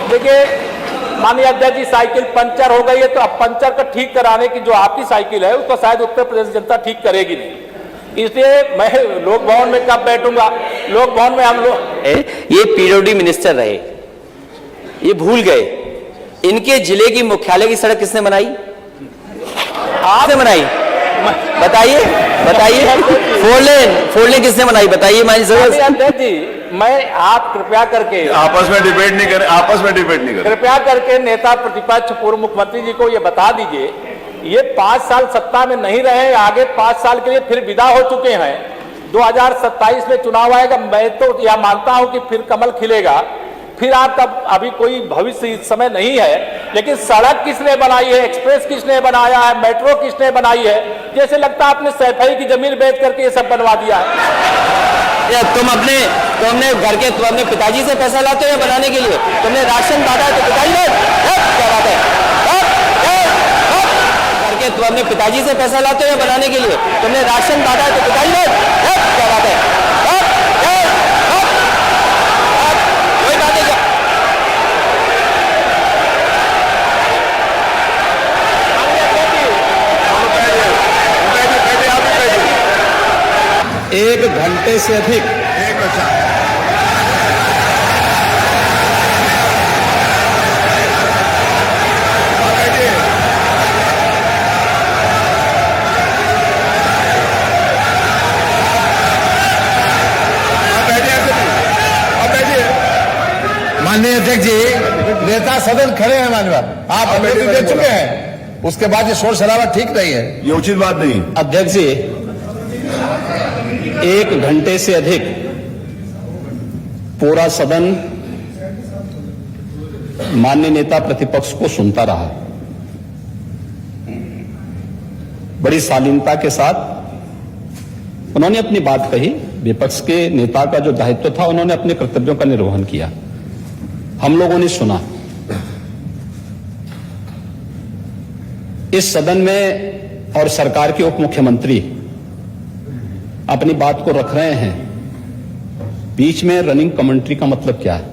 देखिए माननीय अध्यक्ष जी, साइकिल पंचर हो गई है तो अब पंचर को ठीक कराने की जो आपकी साइकिल है उसको शायद उत्तर प्रदेश जनता ठीक करेगी नहीं। इसलिए मैं लोक भवन में कब बैठूंगा, लोक भवन में हम लोग ये पीडब्ल्यूडी मिनिस्टर रहे, ये भूल गए इनके जिले की मुख्यालय की सड़क किसने बनाई? आपने बनाई? बताइए बताइए। फोर लेन किसने बनाई बताइए? अध्यक्ष जी, मैं आप कृपया करके आपस में डिबेट नहीं करें। कृपया करके नेता प्रतिपक्ष पूर्व मुख्यमंत्री जी को ये बता दीजिए, ये 5 साल सत्ता में नहीं रहे, आगे 5 साल के लिए फिर विदा हो चुके हैं। 2027 में चुनाव आएगा, मैं तो यह मानता हूं कि फिर कमल खिलेगा, फिर आपका अभी कोई भविष्य इस समय नहीं है, लेकिन सड़क किसने बनाई है, एक्सप्रेस किसने बनाया है, मेट्रो किसने बनाई है? जैसे लगता है आपने सैफई की जमीन बेच करके ये सब बनवा दिया है। तुम अपने पिताजी से पैसा लाते हो या बनाने के लिए? तुमने राशन बांटा है तो पिताजी ने क्या बात है? तुम अपने पिताजी से पैसा लाते हो या बनाने के लिए? तुमने राशन बांटा है तो पिताजी ने क्या बात है? कोई बात है क्या? एक घंटे से अधिक माननीय अध्यक्ष जी, नेता सदन खड़े हैं माननीय, आप अनुमति दे चुके हैं, उसके बाद ये शोर शराबा ठीक नहीं है, ये उचित बात नहीं। अध्यक्ष जी, 1 घंटे से अधिक पूरा सदन माननीय नेता प्रतिपक्ष को सुनता रहा। बड़ी शालीनता के साथ उन्होंने अपनी बात कही। विपक्ष के नेता का जो दायित्व था, उन्होंने अपने कर्तव्यों का निर्वहन किया, हम लोगों ने सुना। इस सदन में और सरकार के उप मुख्यमंत्री अपनी बात को रख रहे हैं, बीच में रनिंग कमेंट्री का मतलब क्या है?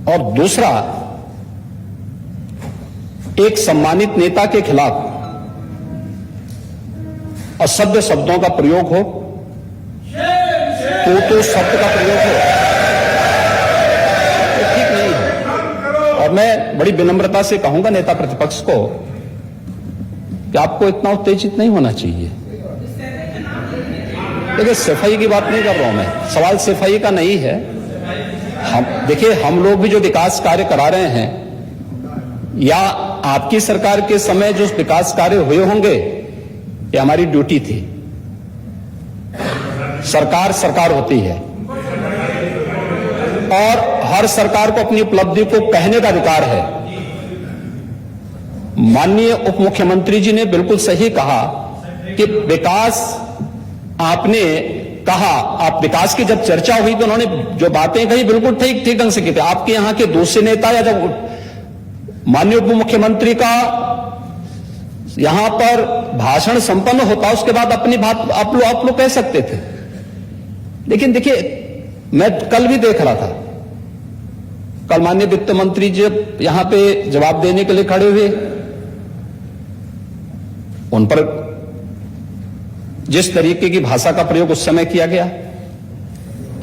और दूसरा, एक सम्मानित नेता के खिलाफ असभ्य शब्दों का प्रयोग हो, तो शब्द का प्रयोग हो, तो ठीक नहीं है। और मैं बड़ी विनम्रता से कहूंगा नेता प्रतिपक्ष को कि आपको इतना उत्तेजित नहीं होना चाहिए। देखिए, सफाई की बात नहीं कर रहा हूं मैं, सवाल सफाई का नहीं है। देखिए, हम लोग भी जो विकास कार्य करा रहे हैं, या आपकी सरकार के समय जो विकास कार्य हुए होंगे, ये हमारी ड्यूटी थी। सरकार होती है और हर सरकार को अपनी उपलब्धि को कहने का अधिकार है। माननीय उप मुख्यमंत्री जी ने बिल्कुल सही कहा कि विकास, आपने कहा, आप विकास की जब चर्चा हुई तो उन्होंने जो बातें कही बिल्कुल ठीक ढंग से की थी। आपके यहां के दूसरे नेता या जब माननीय उप मुख्यमंत्री का यहां पर भाषण संपन्न होता, उसके बाद अपनी बात आप लोग कह सकते थे। लेकिन देखिए, मैं कल भी देख रहा था, कल माननीय वित्त मंत्री जब यहां पे जवाब देने के लिए खड़े हुए, उन पर जिस तरीके की भाषा का प्रयोग उस समय किया गया,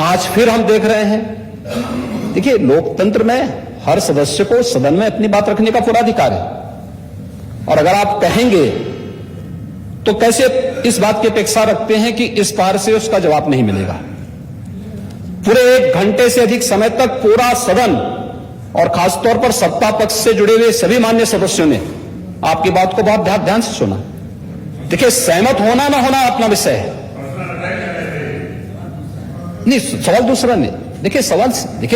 आज फिर हम देख रहे हैं। देखिए, लोकतंत्र में हर सदस्य को सदन में अपनी बात रखने का पूरा अधिकार है, और अगर आप कहेंगे तो कैसे इस बात की अपेक्षा रखते हैं कि इस पार से उसका जवाब नहीं मिलेगा? पूरे 1 घंटे से अधिक समय तक पूरा सदन और खासतौर पर सत्ता पक्ष से जुड़े हुए सभी मान्य सदस्यों ने आपकी बात को बहुत ध्यान से सुना। देखिए, सहमत होना ना होना अपना विषय है, नहीं, सवाल दूसरा नहीं। देखिए,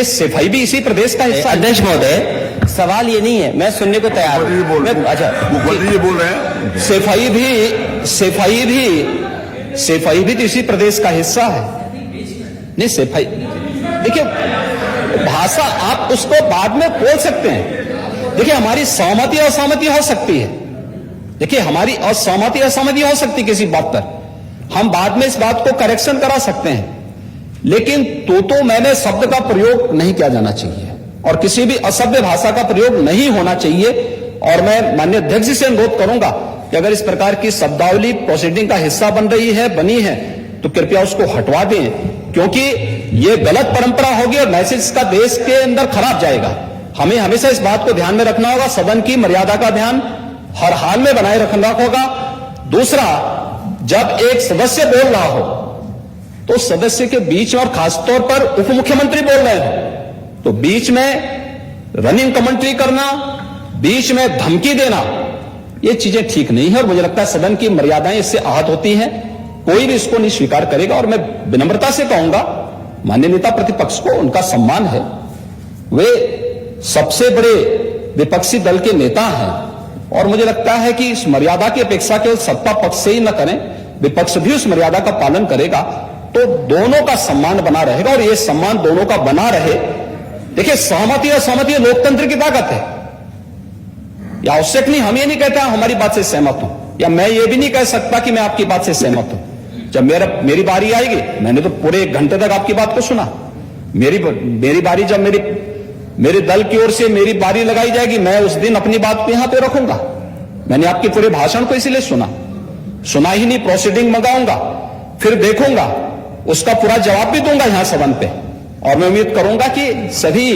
सफाई भी इसी प्रदेश का हिस्सा है। अध्यक्ष महोदय, सवाल ये नहीं है, मैं सुनने को तैयार हूं। अच्छा, मुख्यमंत्री बोल रहे हैं, सफाई भी तो इसी प्रदेश का हिस्सा है। नहीं, सफाई, देखिए, भाषा आप उसको बाद में बोल सकते हैं। देखिए, हमारी सहमति असहमति हो सकती है, देखिए, हमारी असहमति असहमति हो सकती है किसी बात पर, हम बाद में इस बात को करेक्शन करा सकते हैं। लेकिन तो मैंने शब्द का प्रयोग नहीं किया जाना चाहिए और किसी भी असभ्य भाषा का प्रयोग नहीं होना चाहिए। और मैं माननीय अध्यक्ष जी से अनुरोध करूंगा कि अगर इस प्रकार की शब्दावली प्रोसीडिंग का हिस्सा बनी है तो कृपया उसको हटवा दें, क्योंकि ये गलत परंपरा होगी और मैसेज का देश के अंदर खराब जाएगा। हमें हमेशा इस बात को ध्यान में रखना होगा, सदन की मर्यादा का ध्यान हर हाल में बनाए रखना होगा। दूसरा, जब एक सदस्य बोल रहा हो तो सदस्य के बीच में, और खासतौर पर उप मुख्यमंत्री बोल रहे हैं, तो बीच में रनिंग कमेंट्री करना, बीच में धमकी देना, ये चीजें ठीक नहीं है और मुझे लगता है सदन की मर्यादाएं इससे आहत होती हैं। कोई भी इसको नहीं स्वीकार करेगा और मैं विनम्रता से कहूंगा माननीय नेता प्रतिपक्ष को, उनका सम्मान है, वे सबसे बड़े विपक्षी दल के नेता हैं और मुझे लगता है कि इस मर्यादा की अपेक्षा केवल सत्ता पक्ष से ही न करें, विपक्ष भी उस मर्यादा का पालन करेगा तो दोनों का सम्मान बना रहेगा और ये सम्मान दोनों का बना रहे। देखिए, सहमति और सहमति लोकतंत्र की ताकत है, या आवश्यक नहीं, हम ये नहीं कहते हमारी बात से सहमत हूं, या मैं ये भी नहीं कह सकता कि मैं आपकी बात से सहमत हूं। जब मेरी बारी आएगी, मैंने तो पूरे 1 घंटे तक आपकी बात को सुना, मेरी बारी जब मेरे दल की ओर से मेरी बारी लगाई जाएगी, मैं उस दिन अपनी बात को यहां पे रखूंगा। मैंने आपके पूरे भाषण को इसलिए सुना ही नहीं, प्रोसीडिंग मंगाऊंगा, फिर देखूंगा, उसका पूरा जवाब भी दूंगा यहां सदन पे। और मैं उम्मीद करूंगा कि सभी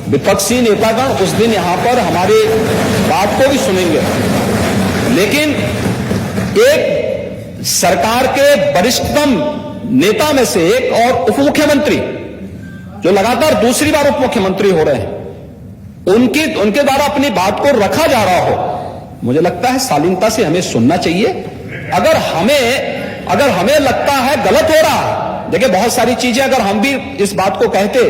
विपक्षी नेतागण उस दिन यहां पर हमारी बात को भी सुनेंगे। लेकिन एक सरकार के वरिष्ठतम नेता में से एक और उप मुख्यमंत्री जो लगातार दूसरी बार उप मुख्यमंत्री हो रहे हैं, उनके द्वारा अपनी बात को रखा जा रहा हो, मुझे लगता है शालीनता से हमें सुनना चाहिए। अगर हमें लगता है गलत हो रहा है, देखिए बहुत सारी चीजें अगर हम भी इस बात को कहते,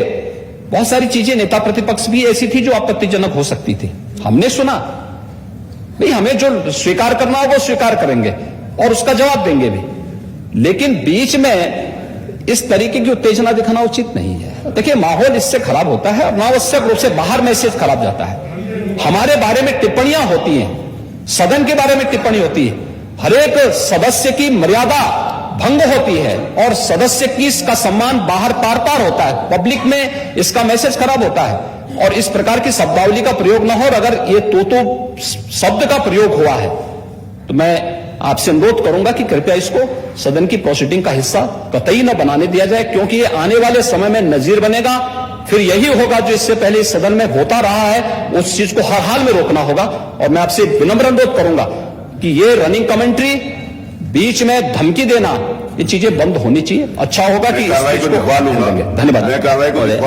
बहुत सारी चीजें नेता प्रतिपक्ष भी ऐसी थी जो आपत्तिजनक हो सकती थी, हमने सुना, नहीं हमें जो स्वीकार करना हो वो स्वीकार करेंगे और उसका जवाब देंगे भी, लेकिन बीच में इस तरीके की उत्तेजना दिखाना उचित नहीं है। देखिए, माहौल इससे खराब होता है और अनावश्यक रूप से बाहर मैसेज खराब जाता है। हमारे बारे में टिप्पणियां होती हैं, सदन के बारे में टिप्पणी होती है, हर एक सदस्य की मर्यादा भंग होती है और सदस्य की इसका सम्मान बाहर पार पार होता है, पब्लिक में इसका मैसेज खराब होता है और इस प्रकार की शब्दावली का प्रयोग न हो। और अगर ये तो शब्द का प्रयोग हुआ है तो मैं आपसे अनुरोध करूंगा कि कृपया इसको सदन की प्रोसीडिंग का हिस्सा कतई न बनाने दिया जाए, क्योंकि ये आने वाले समय में नजीर बनेगा। फिर यही होगा जो इससे पहले इस सदन में होता रहा है, उस चीज को हर हाल में रोकना होगा। और मैं आपसे विनम्र अनुरोध करूंगा कि ये रनिंग कमेंट्री, बीच में धमकी देना, ये चीजें बंद होनी चाहिए। अच्छा होगा कि कार्रवाई को लिखवा लूंगा। धन्यवाद। मैं कार्रवाई को